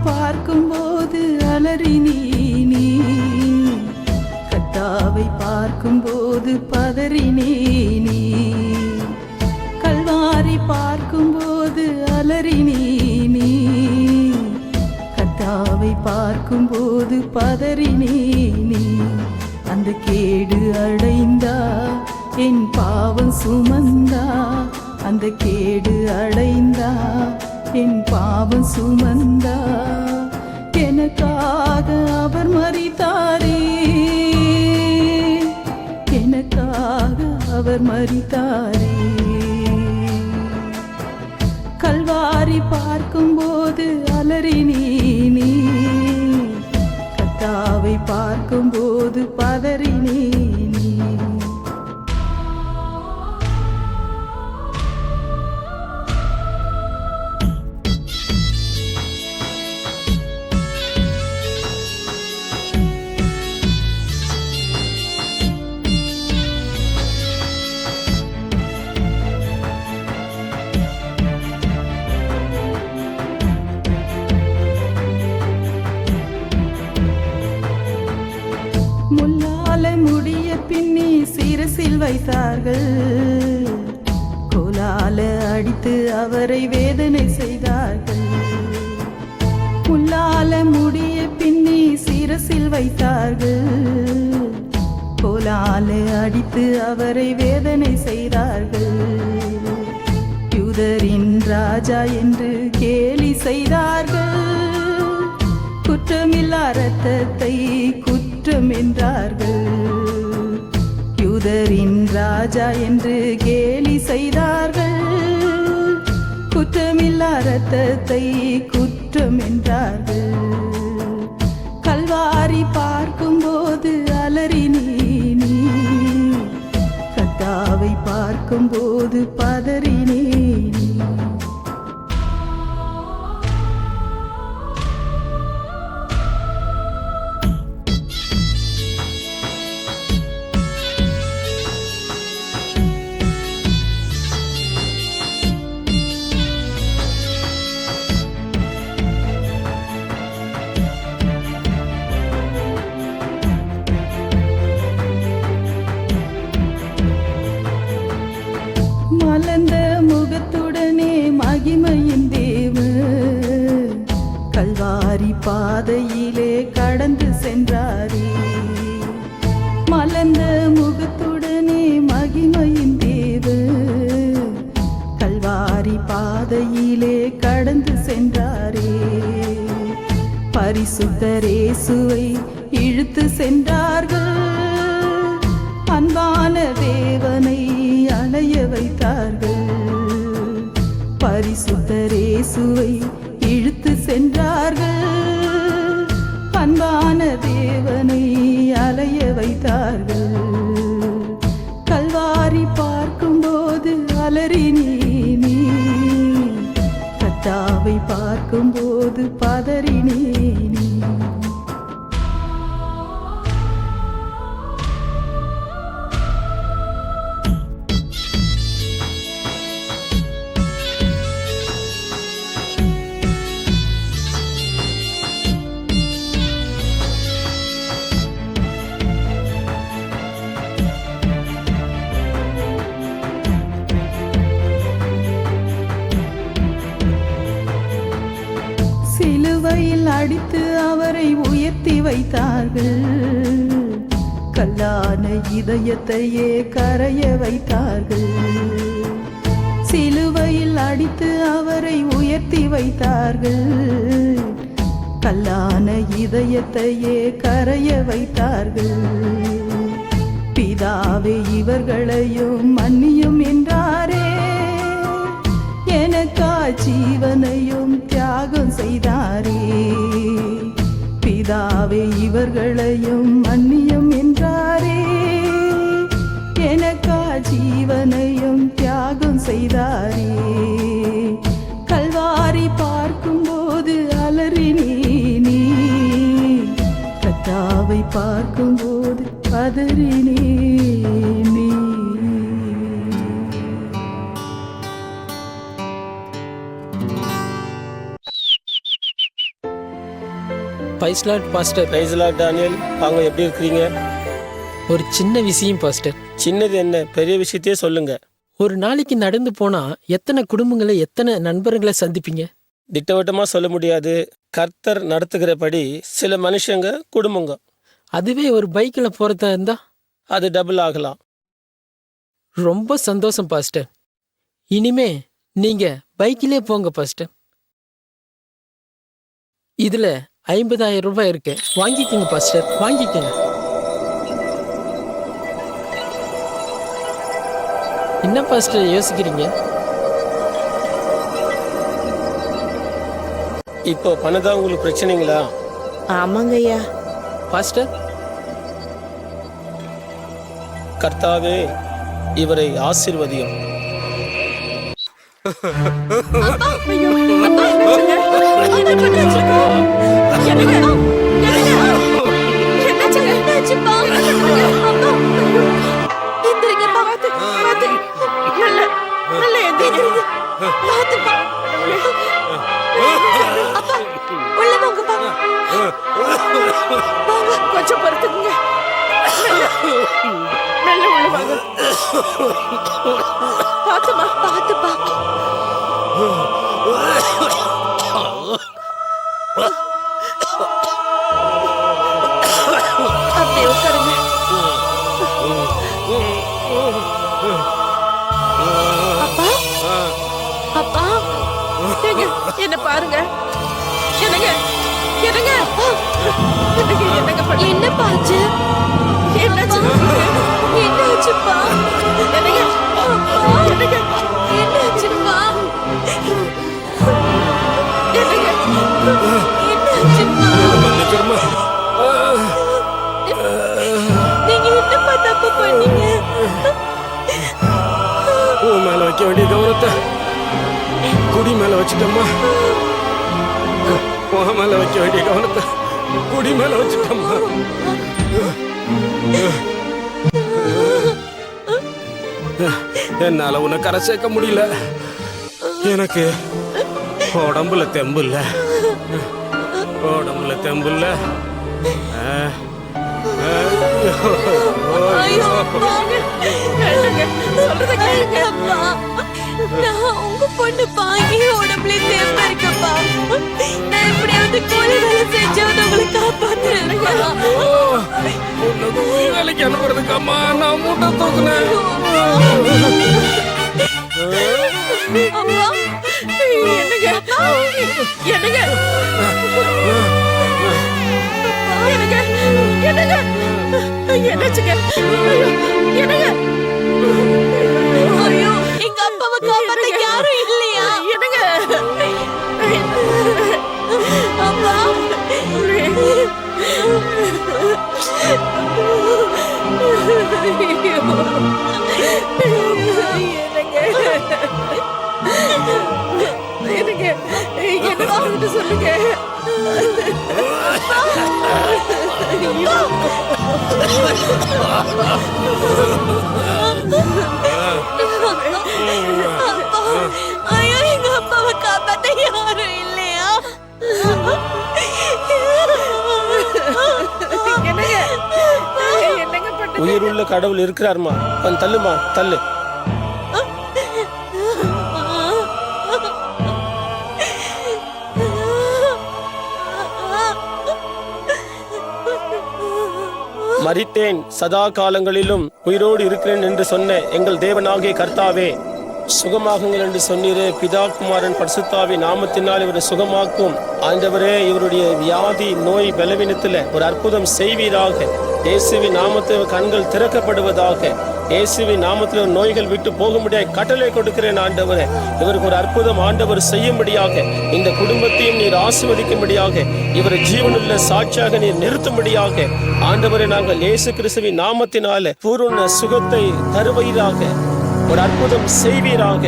பார்க்கும்போது அலறி நீ கத்தாவை பார்க்கும்போது பதறி நீ கல்வாரி பார்க்கும்போது அலறி நீ கத்தாவை பார்க்கும்போது பதறி நீ அந்த கேடு அடைந்தா என் பாவம் சுமந்தா அந்த கேடு அடைந்தா என் பாவம் சுமந்தா எனக்காக அவர் மரித்தாரே எனக்காக அவர் மரித்தாரே கல்வாரி பார்க்கும்போது அலறி நீ கத்தாவை பார்க்கும்போது பதறி நீ முள்ளால முடிய பின்னி சிரசில் வைத்தார்கள் கோலால அடித்து அவரை வேதனை செய்தார்கள் முள்ளால முடிய பின்னி சிரசில் வைத்தார்கள் கோலால அடித்து அவரை வேதனை செய்தார்கள் யூதரின் ராஜா என்று கேலி செய்தார்கள் குற்றமில்லா இரத்தத்தை குற்றம் என்றார்கள் யூதரின் ராஜா என்று கேலி செய்தார்கள் குற்றமில்லா இரத்தத்தை குற்றம் என்றார்கள் கல்வாரி பார்க்கும்போது அலறி நீ கத்தாவை பார்க்கும்போது பதறி நீ மலர்ந்த முகத்துடனே மகிமையின் தேவன் கல்வாரி பாதையிலே கடந்து சென்றாரே மலர்ந்த முகத்துடனே மகிமையின் தேவன் கல்வாரி பாதையிலே கடந்து சென்றாரே பரிசுத்தர் இயேசுவை இழுத்து சென்றார்கள் அன்பான தேவனை அணைய வைத்தார்கள் பரிசுத்தர் இயேசுவை இழுத்து சென்றார்கள் அன்பான தேவனை அலைய வைத்தார்கள் கல்வாரி பார்க்கும்போது அலறி நீ கத்தாவை பார்க்கும்போது பதறி நீ சிலுவையில் அடித்து அவரை உயர்த்தி வைத்தார்கள். கல்லான இதயத்தையே கரைய வைத்தார்கள். சிலுவையில் அடித்து அவரை உயர்த்தி வைத்தார்கள். கல்லான இதயத்தையே கரைய வைத்தார்கள். பிதாவே இவர்களையும் மன்னியும் என்றாரே, எனக்கா ஜீவனையும் தியாகம் செய்தாரே. பிதாவே இவர்களையும் மன்னியும் என்றாரே, எனக்கா ஜீவனையும் தியாகம் செய்தாரே. கல்வாரி பார்க்கும்போது அலறினே நீ, கர்த்தாவை பார்க்கும்போது பதறினே நீ. Praise Lord pastor. Praise Lord Daniel, வாங்க, எப்படி இருக்கிறீங்க? ஒரு சின்ன விஷயம் பாஸ்டர். சின்னது என்ன, பெரிய விஷயத்தையே சொல்லுங்க. ஒரு நாளைக்கு நடந்து போனா எத்தனை குடும்பங்களை எத்தனை நண்பர்களை சந்திப்பீங்க? திட்டவட்டமா சொல்ல முடியாது. கர்த்தர் நடத்துகிறபடி சில மனுஷங்க குடும்பங்க. அதுவே ஒரு பைக்கில் போறதா இருந்தா அது டபுள் ஆகலாம். ரொம்ப சந்தோஷம் பாஸ்டர். இனிமே நீங்க பைக்கிலே போங்க பாஸ்டர். இதுல 50,000 ரூபாய் இருக்கு, வாங்கிக்கோங்க பாஸ்டர், வாங்கிக்கோங்க. என்ன பாஸ்டர் யோசிக்கிறீங்க? இப்போ பணதான் உங்களுக்கு பிரச்சனைங்களா? ஆமாங்க ஐயா. பாஸ்டர், கர்த்தாவே இவரை ஆசீர்வதியும். கொஞ்சம் பொறுத்துக்குங்க. நல்ல உள்ள வாங்க. பாத்துமா, பாத்துப்பா. அப்படியே உட்காருங்க. அப்பா, அப்பா, ஏங்க, என்ன பாருங்க. என்னங்க, என்னங்க, என்னங்க பண்ண? என்ன பாச்சு? என்னாச்சு? என்னாச்சுப்பா? என்னங்க, என்னங்க, என்னாச்சுப்பா? என்னங்க, என்னாச்சுப்பா? நீங்க என்னப்பா தப்பு பண்ணீங்க? உன் மேல வைக்க வேண்டிய கவனத்தை குடி மேல வச்சுட்டம்மா. உன் மேல வைக்க வேண்டிய கவனத்தை குடி மேல வச்சுட்டம்மா. என்னால உன்னை கரை சேர்க்க முடியல. எனக்கு உடம்புல தெம்பு இல்ல, உடம்புல தெம்பு இல்ல. ஐயோ, வாங்க. கேளுங்க, சொல்றத கேளுங்க. அப்பா, நான் உங்க பொண்ணு பாங்கி உடம்புல தேம்பா இருக்கப்பா. நான் எப்படியாவது கூலி வேலை செஞ்சாவது உங்களை காப்பாத்துறேன். வேலைக்கு அனுப்புறதுக்காமா நான் மூட்டை தூக்குனேன். அம்மா, என்னங்க, என்னங்க, என்னங்க, என்னங்க, என்னாச்சுங்க? என்னங்க? ஐயோ, எங்க அப்பாவை காப்பாத்த யாரும் இல்லையா? என்னங்க? அப்பா, என்னங்க, என்ன சொல்லுங்க. ஐயோ, எங்க அப்பாவை காப்பாத்த யாரும் இல்லையா? உயிருள்ள கடவுள் இருக்கிறாருமா. கொஞ்சம் தள்ளுமா, தள்ளு. மரித்தேன், சதா காலங்களிலும் உயிரோடு இருக்கிறேன் என்று சொன்ன எங்கள் தேவனாகிய கர்த்தாவே, சுகமாகுங்கள் என்று சொன்னீரே. பிதா குமாரன் பரிசுத்தாவி நாமத்தினால் இவரை சுகமாக்கும். ஆண்டவரே, இவருடைய வியாதி நோய் பலவீனத்தில் ஒரு அற்புதம் செய்வீராக. இயேசுவின் நாமத்தில் கண்கள் திறக்கப்படுவதாக. இயேசுவின் நாமத்தில் நோய்கள் விட்டு போக முடியாது கட்டளை கொடுக்கிறேன் ஆண்டவரே. இவருக்கு ஒரு அற்புதம் ஆண்டவர் செய்யும்படியாக, இந்த குடும்பத்தையும் நீர் ஆசீர்வதிக்கும்படியாக, இவரை ஜீவனுள்ள சாட்சியாக நீர் நிறுத்தும்படியாக ஆண்டவரை நாங்கள் இயேசு கிறிஸ்துவின் நாமத்தினால பூர்ண சுகத்தை தருவீராக. ஒரு அற்புதம் செய்வீராக.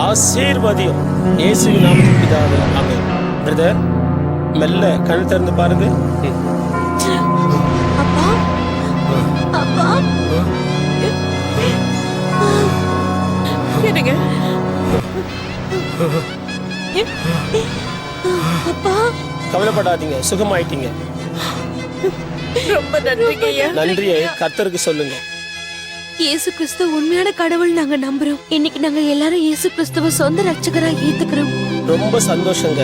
ஆசீர்வதியும் இயேசுவின் நாமத்தில் பிதாவே, ஆமென். பிரதர், மெல்ல கண் திறந்து பாருங்க. அப்பா அப்பா என்னங்க அப்பா, கவலைப்படாதீங்க, சுகமாயிட்டீங்க. ரொம்ப நன்றிங்க ஐயா. நன்றியை கர்த்தருக்கு சொல்லுங்க. இயேசு கிறிஸ்து உண்மையான கடவுள் நாங்க நம்புறோம். இன்னைக்கு நாங்க எல்லாரும் இயேசு கிறிஸ்துவ சொந்த ரட்சகரா ஏத்துக்கிறோம். ரொம்ப சந்தோஷங்க.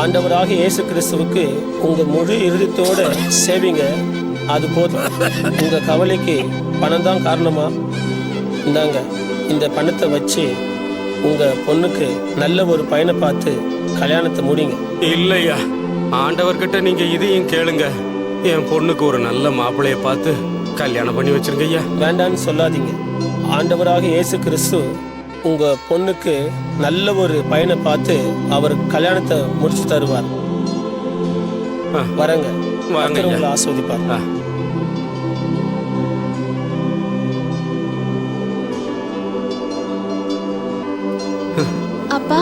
ஆண்டவராக இயேசு கிறிஸ்துவுக்கு உங்க முழு இறுதித்தோட சேவிங்க. அது போதும். உங்க கவலைக்கு பணம் தான் காரணமா? இந்தாங்க, இந்த பணத்தை வச்சு உங்க பொண்ணுக்கு நல்ல ஒரு பையனை பார்த்து கல்யாணத்தை முடிங்க. இல்லையா, ஆண்டவர்கிட்ட நீங்க இதையும் கேளுங்க. என் பொண்ணுக்கு ஒரு நல்ல மாப்பிள்ளைய பார்த்து கல்யாணம் பண்ணி வச்சிருங்க ஐயா. வேண்டான்னு சொல்லாதீங்க. ஆண்டவராக இயேசு கிறிஸ்து உங்க பொண்ணுக்கு நல்ல ஒரு பையனை பார்த்து அவர் கல்யாணத்தை முடிச்சு தருவார். வரங்க, உங்களை ஆஸ்வதிப்பார். அப்பா,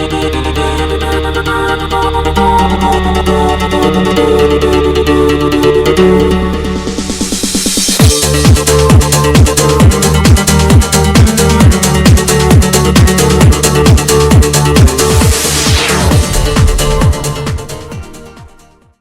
Thank you.